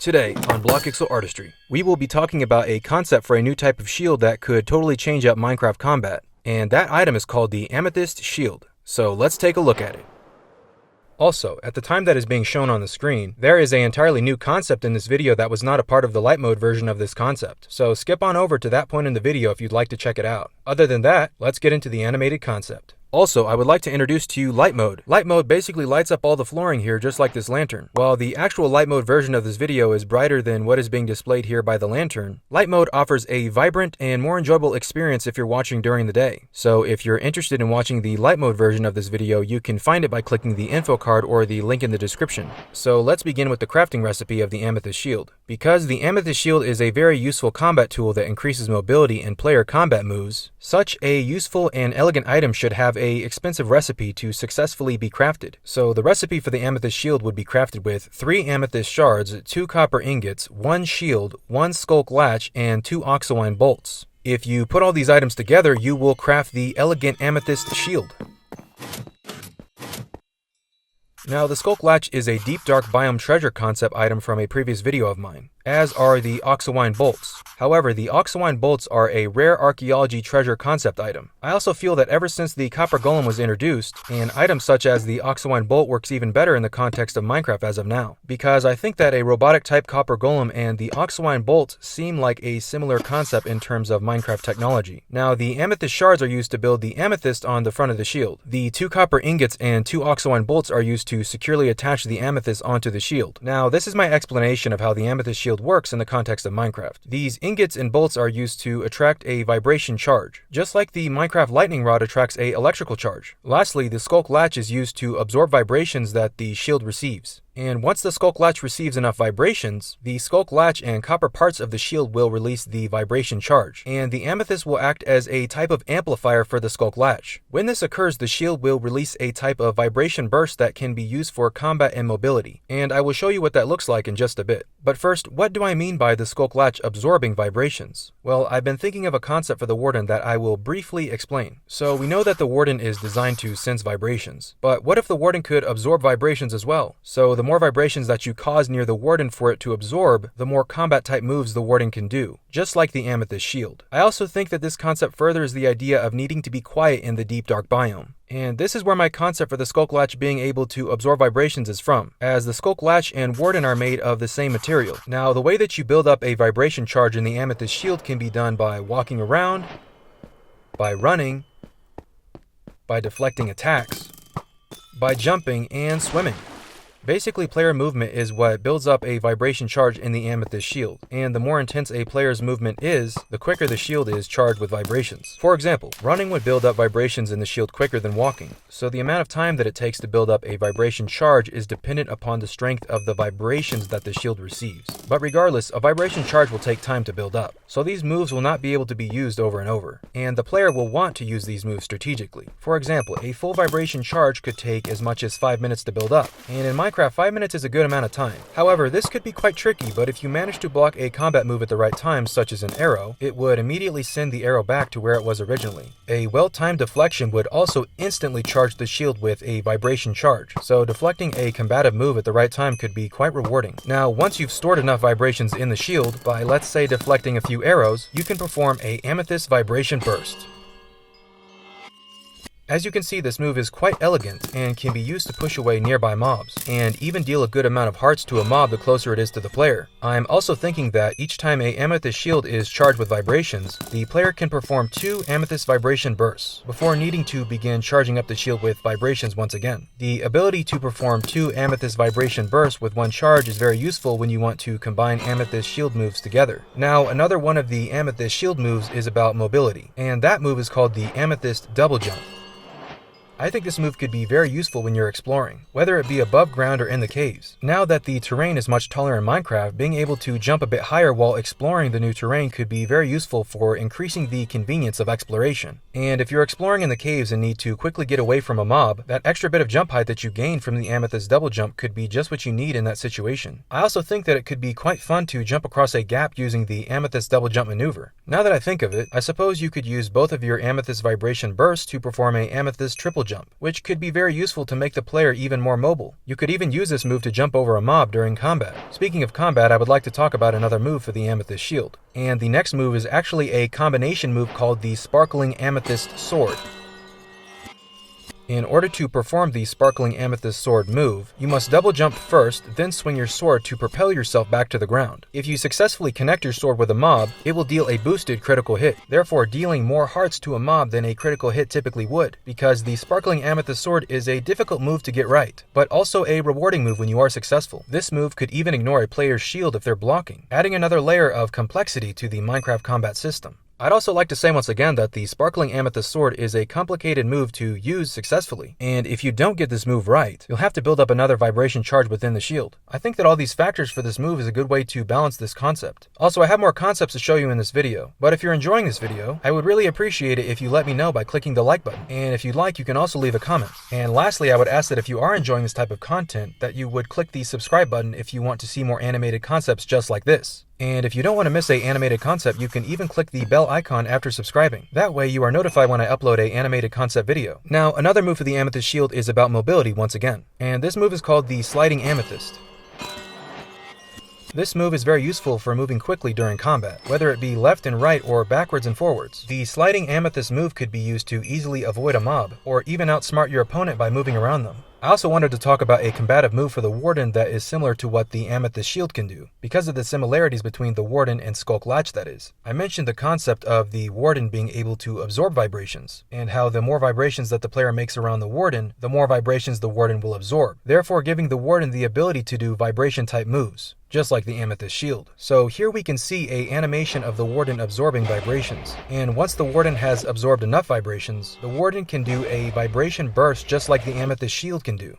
Today on Blockixel Artistry, we will be talking about a concept for a new type of shield that could totally change up Minecraft combat, and that item is called the Amethyst shield. So let's take a look at it. Also, at the time that is being shown on the screen, there is an entirely new concept in this video that was not a part of the light mode version of this concept. So skip on over to that point in the video if you'd like to check it out. Other than that, let's get into the animated concept. Also, I would like to introduce to you light mode. Light mode basically lights up all the flooring here just like this lantern. While the actual light mode version of this video is brighter than what is being displayed here by the lantern, light mode offers a vibrant and more enjoyable experience if you're watching during the day. So if you're interested in watching the light mode version of this video, you can find it by clicking the info card or the link in the description. So let's begin with the crafting recipe of the Amethyst shield. Because the Amethyst shield is a very useful combat tool that increases mobility in player combat moves, such a useful and elegant item should have a expensive recipe to successfully be crafted. So the recipe for the Amethyst shield would be crafted with 3 amethyst shards, 2 copper ingots, 1 shield, 1 skulk latch, and 2 oxywine bolts. If you put all these items together, you will craft the elegant amethyst shield. Now, the skulk latch is a deep dark biome treasure concept item from a previous video of mine, as are the oxywine bolts. However, the oxywine bolts are a rare archaeology treasure concept item. I also feel that ever since the copper golem was introduced, an item such as the oxywine bolt works even better in the context of Minecraft as of now, because I think that a robotic type copper golem and the oxywine bolt seem like a similar concept in terms of Minecraft technology. Now, the amethyst shards are used to build the amethyst on the front of the shield. The 2 copper ingots and 2 oxywine bolts are used to securely attach the amethyst onto the shield. Now, this is my explanation of how the amethyst shield works in the context of Minecraft. These ingots and bolts are used to attract a vibration charge, just like the Minecraft lightning rod attracts a electrical charge. Lastly, the skulk latch is used to absorb vibrations that the shield receives. And once the skulk latch receives enough vibrations, the skulk latch and copper parts of the shield will release the vibration charge, and the amethyst will act as a type of amplifier for the skulk latch. When this occurs, the shield will release a type of vibration burst that can be used for combat and mobility, and I will show you what that looks like in just a bit. But first, what do I mean by the skulk latch absorbing vibrations? Well, I've been thinking of a concept for the warden that I will briefly explain. So we know that the warden is designed to sense vibrations, but what if the warden could absorb vibrations as well? So the more vibrations that you cause near the warden for it to absorb, the more combat type moves the warden can do, just like the amethyst shield. I also think that this concept furthers the idea of needing to be quiet in the deep dark biome. And this is where my concept for the skulk latch being able to absorb vibrations is from, as the skulk latch and warden are made of the same material. Now, the way that you build up a vibration charge in the amethyst shield can be done by walking around, by running, by deflecting attacks, by jumping and swimming. Basically, player movement is what builds up a vibration charge in the amethyst shield, and the more intense a player's movement is, the quicker the shield is charged with vibrations. For example, running would build up vibrations in the shield quicker than walking, so the amount of time that it takes to build up a vibration charge is dependent upon the strength of the vibrations that the shield receives. But regardless, a vibration charge will take time to build up, so these moves will not be able to be used over and over, and the player will want to use these moves strategically. For example, a full vibration charge could take as much as 5 minutes to build up, and in Minecraft, 5 minutes is a good amount of time. However, this could be quite tricky, but if you manage to block a combat move at the right time, such as an arrow, it would immediately send the arrow back to where it was originally. A well-timed deflection would also instantly charge the shield with a vibration charge, so deflecting a combative move at the right time could be quite rewarding. Now, once you've stored enough vibrations in the shield, by let's say deflecting a few arrows, you can perform a amethyst vibration burst. As you can see, this move is quite elegant and can be used to push away nearby mobs, and even deal a good amount of hearts to a mob the closer it is to the player. I'm also thinking that each time a amethyst shield is charged with vibrations, the player can perform 2 amethyst vibration bursts, before needing to begin charging up the shield with vibrations once again. The ability to perform 2 amethyst vibration bursts with 1 charge is very useful when you want to combine amethyst shield moves together. Now, another one of the amethyst shield moves is about mobility, and that move is called the amethyst double jump. I think this move could be very useful when you're exploring, whether it be above ground or in the caves. Now that the terrain is much taller in Minecraft, being able to jump a bit higher while exploring the new terrain could be very useful for increasing the convenience of exploration. And if you're exploring in the caves and need to quickly get away from a mob, that extra bit of jump height that you gain from the amethyst double jump could be just what you need in that situation. I also think that it could be quite fun to jump across a gap using the amethyst double jump maneuver. Now that I think of it, I suppose you could use both of your amethyst vibration bursts to perform a amethyst triple jump, which could be very useful to make the player even more mobile. You could even use this move to jump over a mob during combat. Speaking of combat, I would like to talk about another move for the Amethyst shield. And the next move is actually a combination move called the Sparkling Amethyst Sword. In order to perform the Sparkling Amethyst Sword move, you must double jump first, then swing your sword to propel yourself back to the ground. If you successfully connect your sword with a mob, it will deal a boosted critical hit, therefore dealing more hearts to a mob than a critical hit typically would, because the Sparkling Amethyst Sword is a difficult move to get right, but also a rewarding move when you are successful. This move could even ignore a player's shield if they're blocking, adding another layer of complexity to the Minecraft combat system. I'd also like to say once again that the Sparkling Amethyst Sword is a complicated move to use successfully, and if you don't get this move right, you'll have to build up another vibration charge within the shield. I think that all these factors for this move is a good way to balance this concept. Also, I have more concepts to show you in this video, but if you're enjoying this video, I would really appreciate it if you let me know by clicking the like button, and if you'd like, you can also leave a comment. And lastly, I would ask that if you are enjoying this type of content, that you would click the subscribe button if you want to see more animated concepts just like this. And if you don't want to miss an animated concept, you can even click the bell icon after subscribing. That way you are notified when I upload an animated concept video. Now, another move for the Amethyst shield is about mobility once again. And this move is called the Sliding Amethyst. This move is very useful for moving quickly during combat, whether it be left and right or backwards and forwards. The Sliding Amethyst move could be used to easily avoid a mob, or even outsmart your opponent by moving around them. I also wanted to talk about a combative move for the Warden that is similar to what the Amethyst shield can do, because of the similarities between the Warden and Skulk Latch that is. I mentioned the concept of the Warden being able to absorb vibrations, and how the more vibrations that the player makes around the Warden, the more vibrations the Warden will absorb, therefore giving the Warden the ability to do vibration type moves, just like the Amethyst shield. So here we can see an animation of the Warden absorbing vibrations, and once the Warden has absorbed enough vibrations, the Warden can do a vibration burst just like the Amethyst shield can do.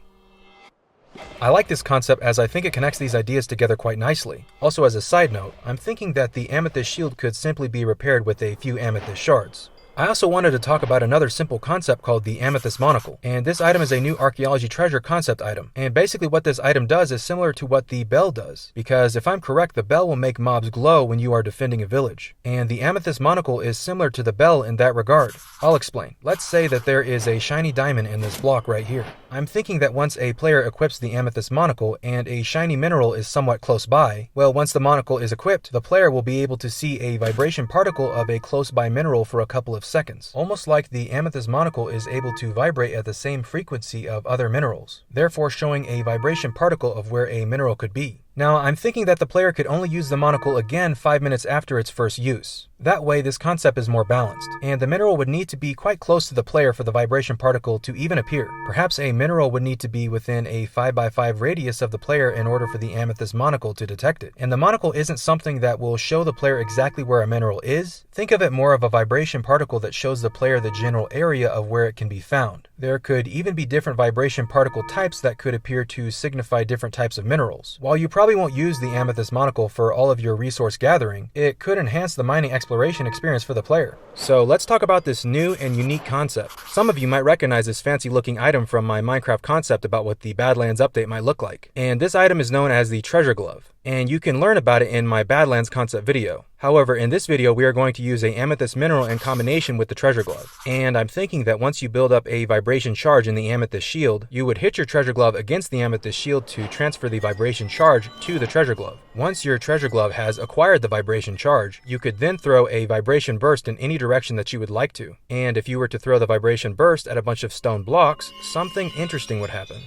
I like this concept as I think it connects these ideas together quite nicely. Also, as a side note, I'm thinking that the Amethyst shield could simply be repaired with a few Amethyst shards. I also wanted to talk about another simple concept called the Amethyst Monocle, and this item is a new archaeology treasure concept item, and basically what this item does is similar to what the bell does, because if I'm correct, the bell will make mobs glow when you are defending a village, and the Amethyst Monocle is similar to the bell in that regard. I'll explain. Let's say that there is a shiny diamond in this block right here. I'm thinking that once a player equips the Amethyst Monocle and a shiny mineral is somewhat close by, well, once the monocle is equipped, the player will be able to see a vibration particle of a close by mineral for a couple of seconds, almost like the Amethyst Monocle is able to vibrate at the same frequency of other minerals, therefore showing a vibration particle of where a mineral could be. Now, I'm thinking that the player could only use the monocle again 5 minutes after its first use. That way, this concept is more balanced, and the mineral would need to be quite close to the player for the vibration particle to even appear. Perhaps a mineral would need to be within a 5x5 radius of the player in order for the Amethyst Monocle to detect it. And the monocle isn't something that will show the player exactly where a mineral is. Think of it more of a vibration particle that shows the player the general area of where it can be found. There could even be different vibration particle types that could appear to signify different types of minerals. While you probably won't use the Amethyst Monocle for all of your resource gathering, it could enhance the mining exploration experience for the player. So let's talk about this new and unique concept. Some of you might recognize this fancy looking item from my Minecraft concept about what the Badlands update might look like. And this item is known as the Treasure Glove, and you can learn about it in my Badlands concept video. However, in this video, we are going to use an amethyst mineral in combination with the treasure glove. And I'm thinking that once you build up a vibration charge in the amethyst shield, you would hit your treasure glove against the amethyst shield to transfer the vibration charge to the treasure glove. Once your treasure glove has acquired the vibration charge, you could then throw a vibration burst in any direction that you would like to. And if you were to throw the vibration burst at a bunch of stone blocks, something interesting would happen.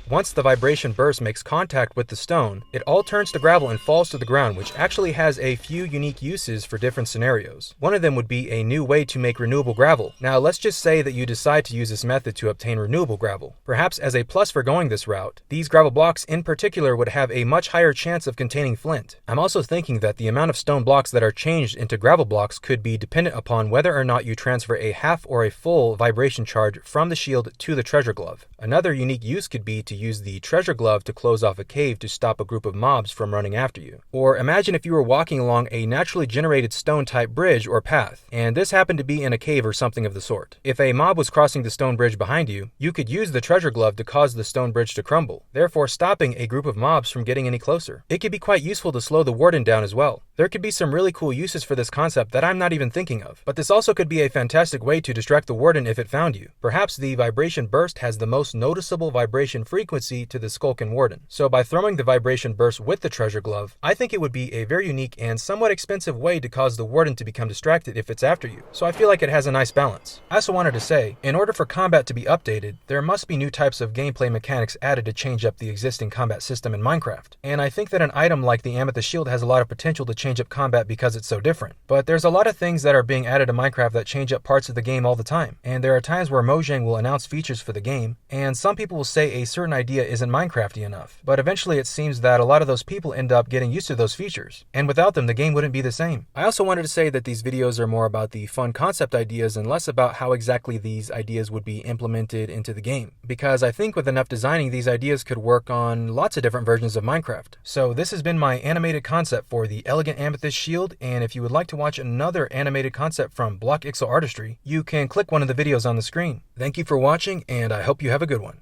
Once the vibration burst makes contact with the stone, it all turns to gravel and falls to the ground, which actually has a few unique uses for different scenarios. One of them would be a new way to make renewable gravel. Now, let's just say that you decide to use this method to obtain renewable gravel. Perhaps as a plus for going this route, these gravel blocks in particular would have a much higher chance of containing flint. I'm also thinking that the amount of stone blocks that are changed into gravel blocks could be dependent upon whether or not you transfer a half or a full vibration charge from the shield to the treasure glove. Another unique use could be to use the treasure glove to close off a cave to stop a group of mobs from running after you. Or imagine if you were walking along a naturally generated stone-type bridge or path, and this happened to be in a cave or something of the sort. If a mob was crossing the stone bridge behind you, you could use the treasure glove to cause the stone bridge to crumble, therefore stopping a group of mobs from getting any closer. It could be quite useful to slow the warden down as well. There could be some really cool uses for this concept that I'm not even thinking of, but this also could be a fantastic way to distract the warden if it found you. Perhaps the vibration burst has the most noticeable vibration frequency to the Skulkin warden, so by throwing the vibration burst with the treasure glove, I think it would be a very unique and somewhat expensive way to cause the warden to become distracted if it's after you, so I feel like it has a nice balance. I also wanted to say, in order for combat to be updated, there must be new types of gameplay mechanics added to change up the existing combat system in Minecraft, and I think that an item like the Amethyst shield has a lot of potential to change up combat because it's so different. But there's a lot of things that are being added to Minecraft that change up parts of the game all the time, and there are times where Mojang will announce features for the game, and some people will say a certain idea isn't Minecrafty enough, but eventually it seems that a lot of those people end up getting used to those features, and without them the game wouldn't be the same. I also wanted to say that these videos are more about the fun concept ideas and less about how exactly these ideas would be implemented into the game, because I think with enough designing these ideas could work on lots of different versions of Minecraft. So this has been my animated concept for the Elegant Amethyst Shield, and if you would like to watch another animated concept from Block Ixel Artistry, you can click one of the videos on the screen. Thank you for watching, and I hope you have a good one.